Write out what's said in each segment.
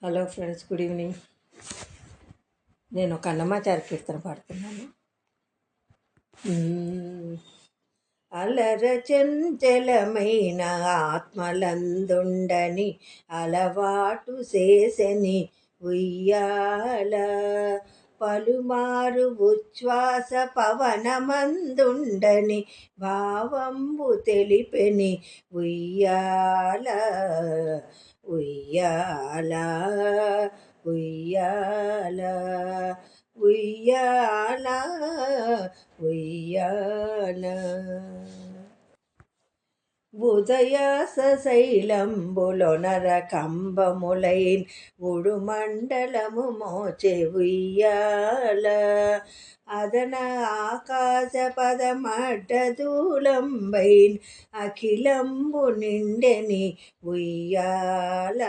Hello friends, good evening. నేను ఒక అన్నమాచారి కీర్తన పాడుతున్నాను. అలర చంచలమైన ఆత్మలందుండని అలవాటు చేసని ఉయ్యాల, పలుమారు ఉచ్ఛ్వాస పవనమందుండని భావంబు తెలిపెని ఉయ్యాల, ఉయ్యాల, ఉయ్యాల, ఉయ్యాల, ఉయ్యాల. ఉదయాస శైలంబులొనర కంబములైన్ ఉడుమండలము మోచె ఉయ్యాల, అదన ఆకాశ పదమడ్డదూలంబైన్ అఖిలంబు నిండెని ఉయ్యాల,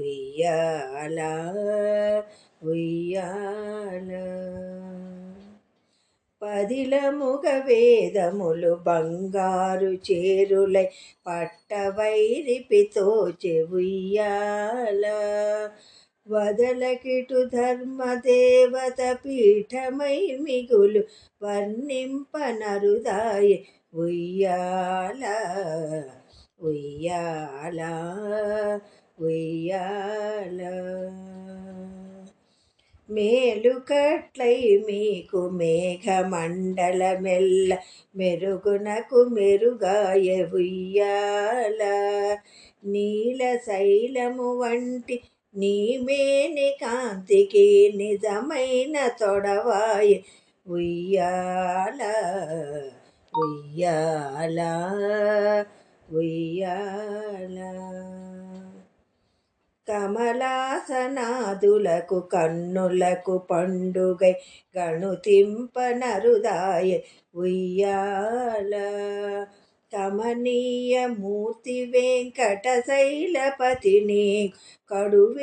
ఉయ్యాల, ఉయ్యాల. పదిలముగ వేదములు బంగారు చేరులై పట్టవైరిపితోచె ఉయ్యాల, వదలకిటు ధర్మదేవత పీఠమై మిగులు వర్ణింపనరుదాయ ఉయ్యాల, ఉయ్యాల, ఉయ్యాల. మేలుకట్లై మీకు మేఘమండలమెల్ల మెరుగునకు మెరుగాయ ఉయ్యాల, నీల శైలము వంటి నీమేని కాంతికి నిజమైన తొడవాయ ఉయ్యాల, ఉయ్యాల, ఉయ్యాల. కమలాసనాదులకు కన్నులకు పండుగై గణుతింపనరుదాయ ఉయ్యాల, కమనీయ మూర్తి వెంకటశైలపతిని కడువేడుకయ్యుండి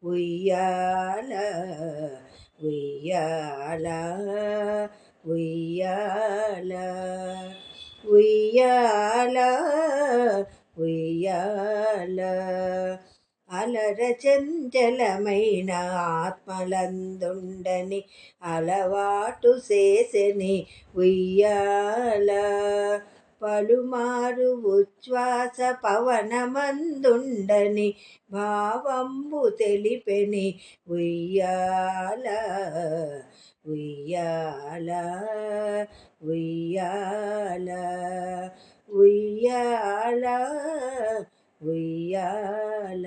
ఉయ్యాల, ఉయ్యాల, ఉయ్యాల, ఉయ్యాల, ఉయ్యాల. అలర చంచలమైన ఆత్మలందుండని అలవాటు చేసెని ఉయ్యాల, పలుమారు ఉచ్ఛ్వాస పవనమందుండని భావంబు తెలిపెని ఉయ్యాల, ఉయ్యాల, ఉయ్యాల, ఉయ్యాల, ఉయ్యాల.